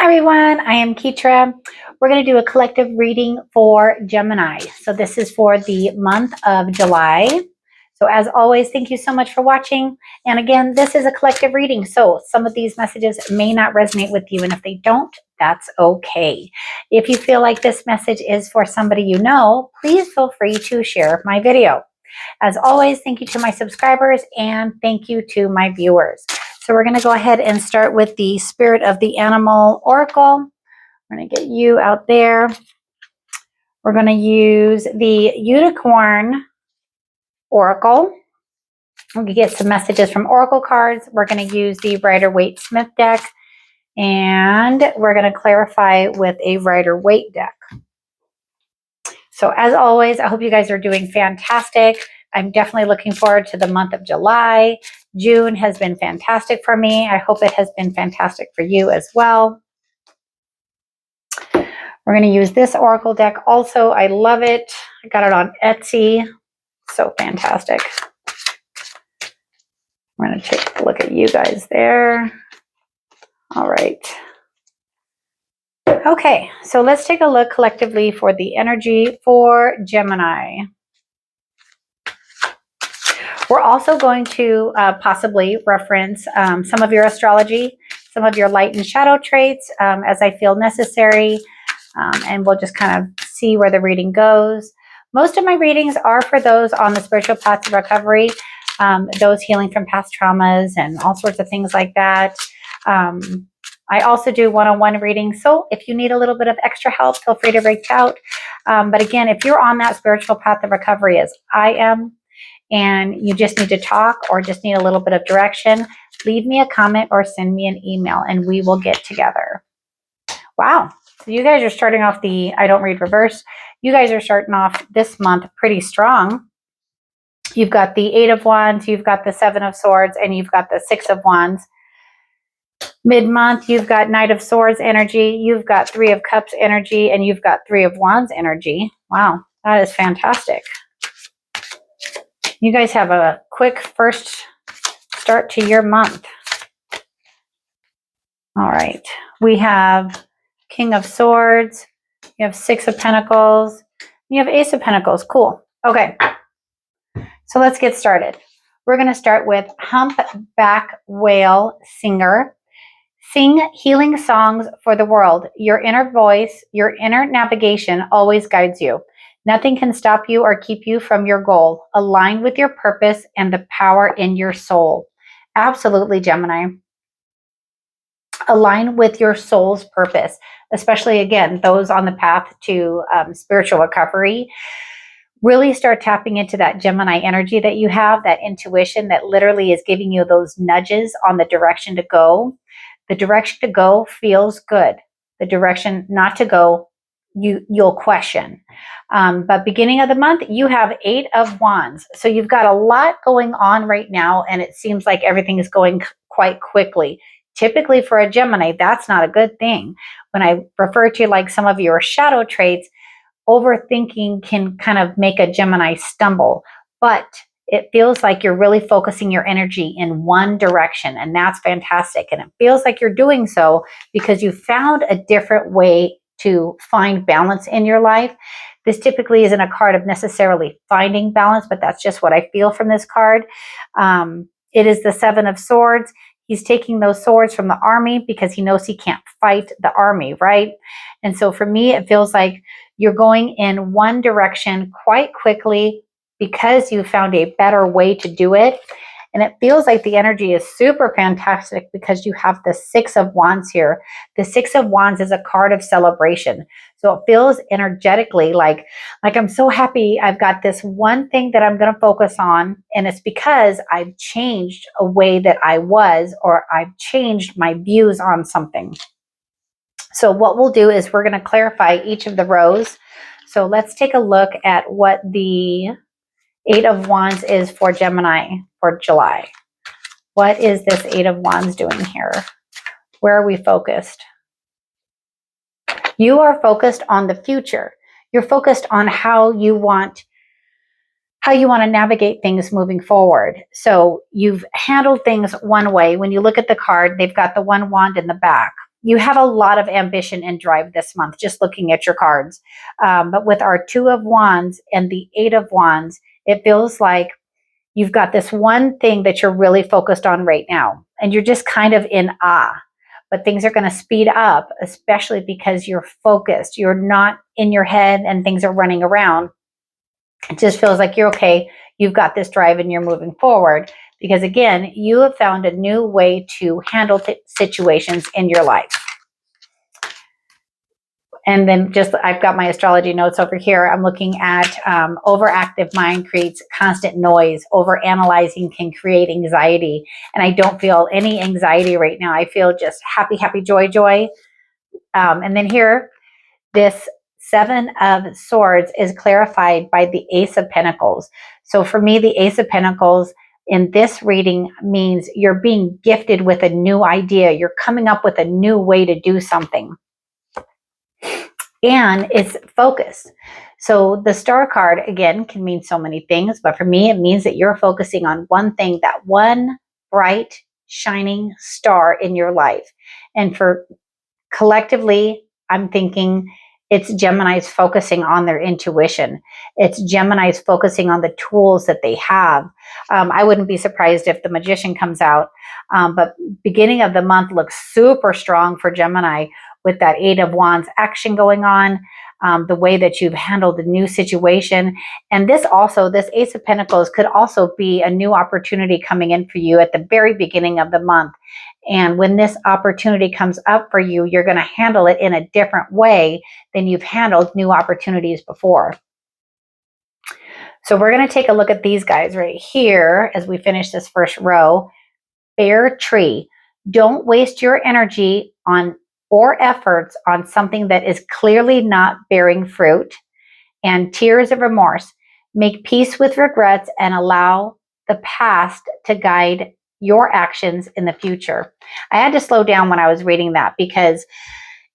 Hi everyone, I am Ketra. We're going to do a collective reading for Gemini. So this is for the month of July. So as always, thank you so much for watching. And again, this is a collective reading. So some of these messages may not resonate with you. And if they don't, that's okay. If you feel like this message is for somebody you know, please feel free to share my video. As always, thank you to my subscribers and thank you to my viewers. So we're going to go ahead and start with the Spirit of the Animal Oracle. We're going to get you out there. We're going to use the Unicorn Oracle. We're going to get some messages from Oracle cards. We're going to use the Rider-Waite-Smith deck. And we're going to clarify with a Rider-Waite deck. So as always, I hope you guys are doing fantastic. I'm definitely looking forward to the month of July. June has been fantastic for me. I hope it has been fantastic for you as well. We're going to use this Oracle deck also. I love it. I got it on Etsy. So fantastic. We're going to take a look at you guys there. All right. Okay, so let's take a look collectively for the energy for Gemini. We're also going to possibly reference some of your astrology, some of your light and shadow traits as I feel necessary, and we'll just kind of see where the reading goes. Most of my readings are for those on the spiritual path to recovery, those healing from past traumas and all sorts of things like that. I also do one-on-one readings, so if you need a little bit of extra help, feel free to reach out. But again, if you're on that spiritual path of recovery as I am, and you just need to talk or just need a little bit of direction, leave me a comment or send me an email and we will get together. Wow. So you guys are starting off the I don't read reverse. You guys are starting off this month pretty strong. You've got the 8 of Wands, you've got the 7 of Swords, and you've got the 6 of Wands. Mid-month, you've got Knight of Swords energy, you've got 3 of Cups energy, and you've got 3 of Wands energy. Wow, that is fantastic. You guys have a quick first start to your month. All right. We have King of Swords. You have 6 of Pentacles. You have Ace of Pentacles. Cool. Okay. So let's get started. We're going to start with Humpback Whale Singer. Sing healing songs for the world. Your inner voice, your inner navigation always guides you. Nothing can stop you or keep you from your goal. Align with your purpose and the power in your soul. Absolutely, Gemini. Align with your soul's purpose, especially, again, those on the path to spiritual recovery. Really start tapping into that Gemini energy that you have, that intuition that literally is giving you those nudges on the direction to go. The direction to go feels good. The direction not to go, you'll question. But beginning of the month, you have 8 of Wands. So you've got a lot going on right now, and it seems like everything is going quite quickly. Typically for a Gemini, that's not a good thing. When I refer to like some of your shadow traits, overthinking can kind of make a Gemini stumble. But it feels like you're really focusing your energy in one direction, and that's fantastic. And it feels like you're doing so because you found a different way to find balance in your life. This typically isn't a card of necessarily finding balance, but that's just what I feel from this card. It is the 7 of Swords. He's taking those swords from the army because he knows he can't fight the army, right? And so for me, it feels like you're going in one direction quite quickly because you found a better way to do it. And it feels like the energy is super fantastic because you have the 6 of Wands here. The 6 of Wands is a card of celebration. So it feels energetically like I'm so happy I've got this one thing that I'm going to focus on. And it's because I've changed a way that I was, or I've changed my views on something. So what we'll do is we're going to clarify each of the rows. So let's take a look at what the 8 of Wands is for Gemini for July. What is this 8 of Wands doing here? Where are we focused? You are focused on the future. You're focused on how you want to navigate things moving forward. So you've handled things one way. When you look at the card, they've got the 1 wand in the back. you have a lot of ambition and drive this month, just looking at your cards. But with our Two of Wands and the Eight of Wands, it feels like you've got this one thing that you're really focused on right now, and you're just kind of in awe. But things are going to speed up, especially because you're focused. You're not in your head and things are running around. It just feels like you're okay. You've got this drive and you're moving forward because, again, you have found a new way to handle situations in your life. And then just, I've got my astrology notes over here. I'm looking at overactive mind creates constant noise. Overanalyzing can create anxiety. And I don't feel any anxiety right now. I feel just happy, happy, joy, joy. And then here, this Seven of Swords is clarified by the Ace of Pentacles. So for me, the Ace of Pentacles in this reading means you're being gifted with a new idea. You're coming up with a new way to do something. And it's focus. So the Star card, again, can mean so many things, but for me, it means that you're focusing on one thing, that one bright, shining star in your life. And for collectively, I'm thinking it's Gemini's focusing on their intuition. It's Gemini's focusing on the tools that they have. I wouldn't be surprised if the Magician comes out, but beginning of the month looks super strong for Gemini with that Eight of Wands action going on, the way that you've handled a new situation. And this Ace of Pentacles could also be a new opportunity coming in for you at the very beginning of the month. And when this opportunity comes up for you, you're going to handle it in a different way than you've handled new opportunities before. So we're going to take a look at these guys right here as we finish this first row. Bare tree. Don't waste your energy on or efforts on something that is clearly not bearing fruit. And tears of remorse. Make peace with regrets and allow the past to guide your actions in the future. I had to slow down when I was reading that because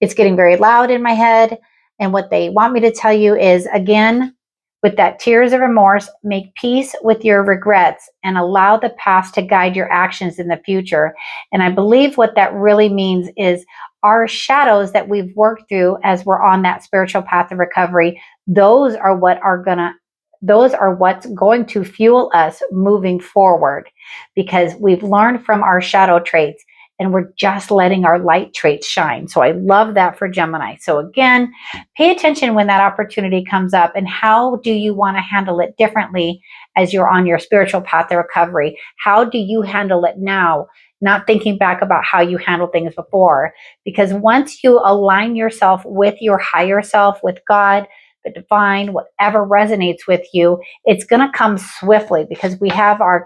it's getting very loud in my head. And what they want me to tell you is, again, with that tears of remorse, make peace with your regrets and allow the past to guide your actions in the future. And I believe what that really means is our shadows that we've worked through as we're on that spiritual path of recovery, those are what's going to fuel us moving forward, because we've learned from our shadow traits and we're just letting our light traits shine. So I love that for Gemini. So again, pay attention when that opportunity comes up, and how do you want to handle it differently as you're on your spiritual path of recovery? How do you handle it now? Not thinking back about how you handled things before. Because once you align yourself with your higher self, with God, the divine, whatever resonates with you, it's going to come swiftly, because we have our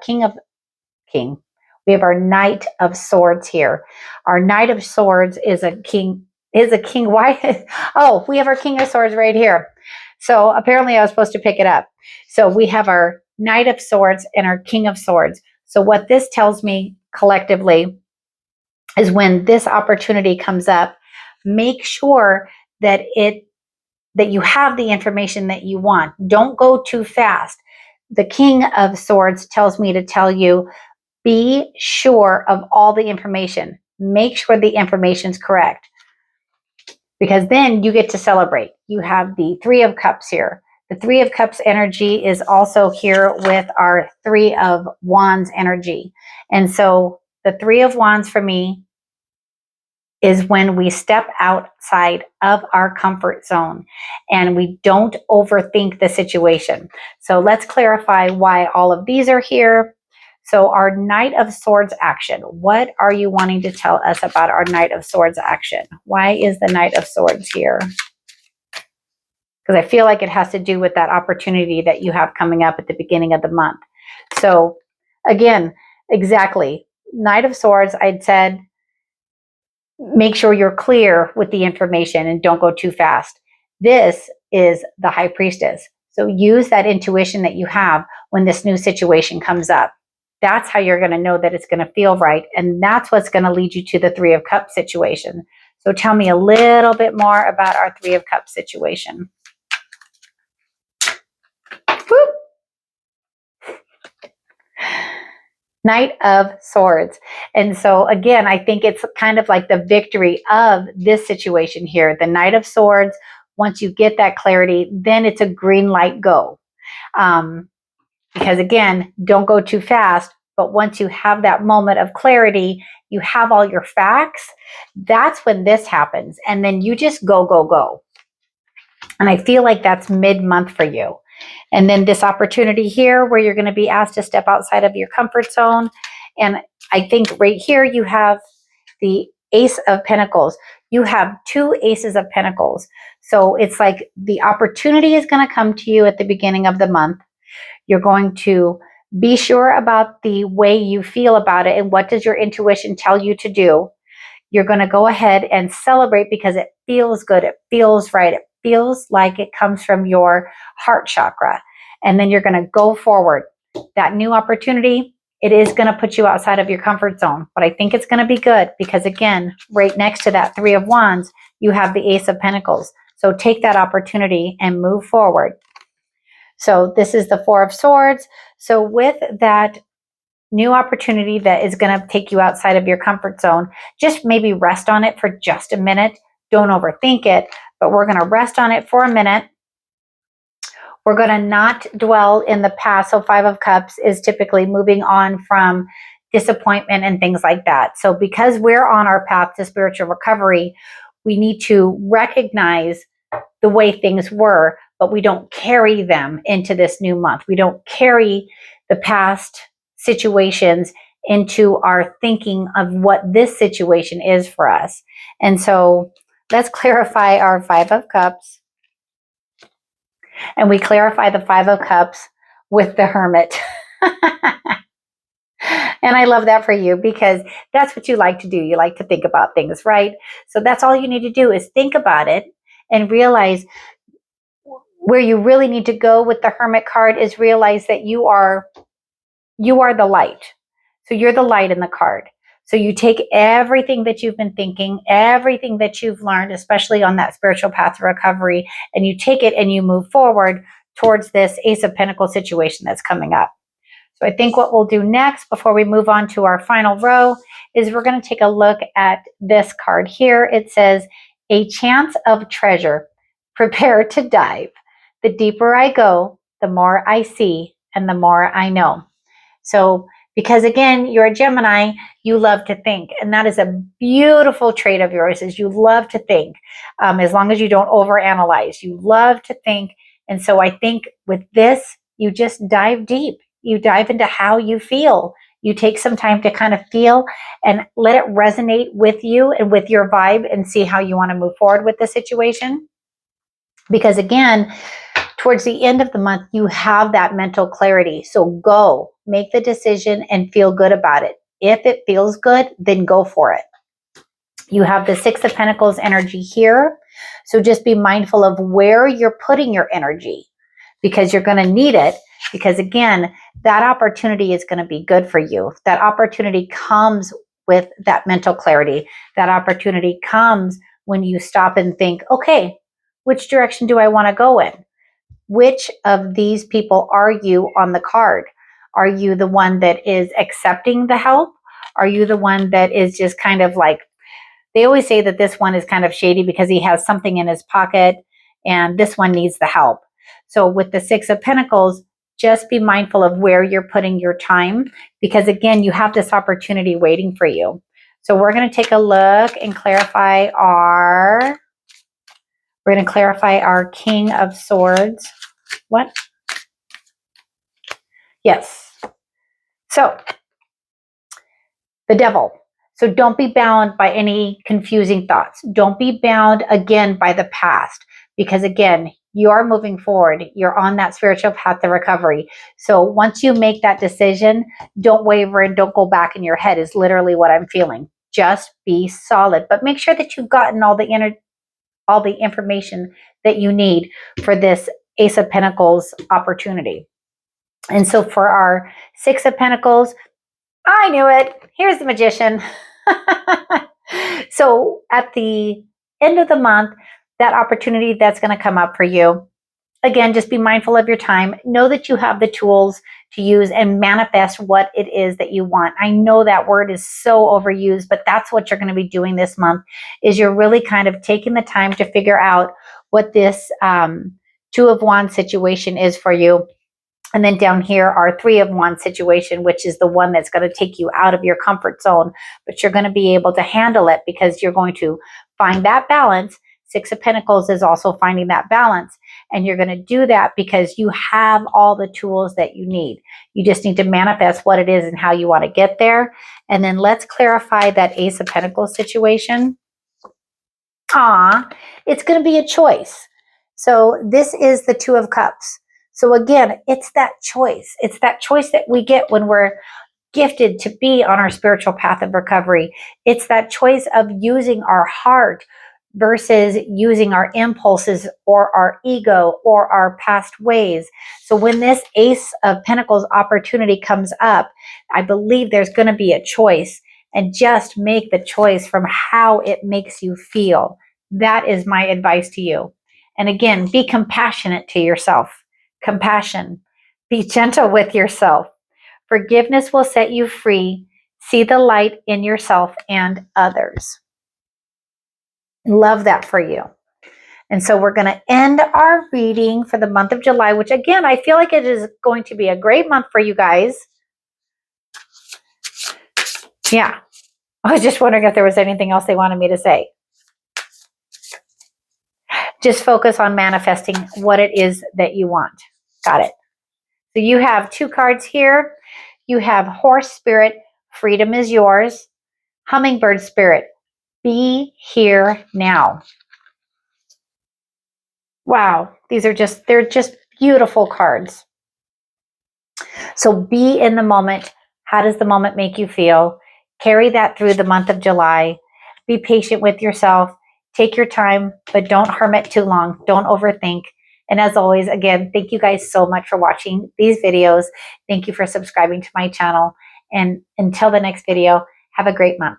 we have our Knight of Swords here. Our Knight of Swords is a king. Why? Oh, we have our King of Swords right here. So apparently I was supposed to pick it up. So we have our Knight of Swords and our King of Swords. So what this tells me collectively is, when this opportunity comes up, make sure that you have the information that you want. Don't go too fast. The King of Swords tells me to tell you, be sure of all the information. Make sure the information's correct, because then you get to celebrate. You have the Three of Cups here. The Three of Cups energy is also here with our Three of Wands energy. And so the Three of Wands for me is when we step outside of our comfort zone and we don't overthink the situation. So let's clarify why all of these are here. So our Knight of Swords action. What are you wanting to tell us about our Knight of Swords action? Why is the Knight of Swords here? Because I feel like it has to do with that opportunity that you have coming up at the beginning of the month. So again, exactly. Knight of Swords, I'd said, make sure you're clear with the information and don't go too fast. This is the High Priestess. So use that intuition that you have when this new situation comes up. That's how you're going to know that it's going to feel right. And that's what's going to lead you to the Three of Cups situation. So tell me a little bit more about our Three of Cups situation. Whoop. Knight of Swords. And so again, I think it's kind of like the victory of this situation here. The Knight of Swords, once you get that clarity, then it's a green light go. Because again, don't go too fast. But once you have that moment of clarity, you have all your facts, that's when this happens. And then you just go, go, go. And I feel like that's mid-month for you. And then this opportunity here where you're going to be asked to step outside of your comfort zone. And I think right here you have the Ace of Pentacles. You have two Aces of Pentacles. So it's like the opportunity is going to come to you at the beginning of the month. You're going to be sure about the way you feel about it and what does your intuition tell you to do. You're going to go ahead and celebrate because it feels good. It feels right. It feels like it comes from your heart chakra. And then you're going to go forward. That new opportunity, it is going to put you outside of your comfort zone. But I think it's going to be good because, again, right next to that Three of Wands, you have the Ace of Pentacles. So take that opportunity and move forward. So this is the Four of Swords. So with that new opportunity that is going to take you outside of your comfort zone, just maybe rest on it for just a minute. Don't overthink it, but we're going to rest on it for a minute. We're going to not dwell in the past. So Five of Cups is typically moving on from disappointment and things like that. So because we're on our path to spiritual recovery, we need to recognize the way things were, but we don't carry them into this new month. We don't carry the past situations into our thinking of what this situation is for us. And so let's clarify our Five of Cups. And we clarify the Five of Cups with the Hermit. And I love that for you because that's what you like to do. You like to think about things, right? So that's all you need to do is think about it and realize where you really need to go with the Hermit card is realize that you are the light. So you're the light in the card. So you take everything that you've been thinking, everything that you've learned, especially on that spiritual path to recovery, and you take it and you move forward towards this Ace of Pentacles situation that's coming up. So I think what we'll do next before we move on to our final row is we're going to take a look at this card here. It says, a chance of treasure. Prepare to dive. The deeper I go, the more I see and the more I know. So because again, you're a Gemini, you love to think. And that is a beautiful trait of yours is you love to think. As long as you don't overanalyze, you love to think. And so I think with this, you just dive deep. You dive into how you feel. You take some time to kind of feel and let it resonate with you and with your vibe and see how you want to move forward with the situation. Because again, towards the end of the month, you have that mental clarity. So go, make the decision and feel good about it. If it feels good, then go for it. You have the Six of Pentacles energy here. So just be mindful of where you're putting your energy because you're going to need it. Because again, that opportunity is going to be good for you. That opportunity comes with that mental clarity. That opportunity comes when you stop and think, okay, which direction do I want to go in? Which of these people are you on the card? Are you the one that is accepting the help? Are you the one that is just kind of like, they always say that this one is kind of shady because he has something in his pocket and this one needs the help. So with the Six of Pentacles, just be mindful of where you're putting your time because again, you have this opportunity waiting for you. So we're going to take a look and clarify we're going to clarify our King of Swords. What? Yes. So the Devil. So don't be bound by any confusing thoughts. Don't be bound again by the past because again, you are moving forward. You're on that spiritual path to recovery. So once you make that decision, don't waver and don't go back in your head is literally what I'm feeling. Just be solid, but make sure that you've gotten all the information that you need for this Ace of Pentacles opportunity. And so for our Six of Pentacles, I knew it. Here's the Magician. So at the end of the month, that opportunity that's going to come up for you again, just be mindful of your time. Know that you have the tools to use and manifest what it is that you want. I know that word is so overused, but that's what you're going to be doing this month, is you're really kind of taking the time to figure out what this Two of Wands situation is for you. And then down here, our Three of Wands situation, which is the one that's going to take you out of your comfort zone, but you're going to be able to handle it because you're going to find that balance. Six of Pentacles is also finding that balance. And you're going to do that because you have all the tools that you need. You just need to manifest what it is and how you want to get there. And then let's clarify that Ace of Pentacles situation. It's going to be a choice. So this is the Two of Cups. So again, it's that choice. It's that choice that we get when we're gifted to be on our spiritual path of recovery. It's that choice of using our heart versus using our impulses or our ego or our past ways. So when this Ace of Pentacles opportunity comes up, I believe there's going to be a choice, and just make the choice from how it makes you feel. That is my advice to you. And again, be compassionate to yourself. Compassion. Be gentle with yourself. Forgiveness will set you free. See the light in yourself and others. Love that for you. And so we're going to end our reading for the month of July, which again, I feel like it is going to be a great month for you guys. Yeah. I was just wondering if there was anything else they wanted me to say. Just focus on manifesting what it is that you want. Got it. So you have two cards here. You have Horse Spirit, freedom is yours. Hummingbird Spirit, be here now. Wow, they're just beautiful cards. So be in the moment. How does the moment make you feel? Carry that through the month of July. Be patient with yourself. Take your time, but don't hermit too long. Don't overthink. And as always, again, thank you guys so much for watching these videos. Thank you for subscribing to my channel. And until the next video, have a great month.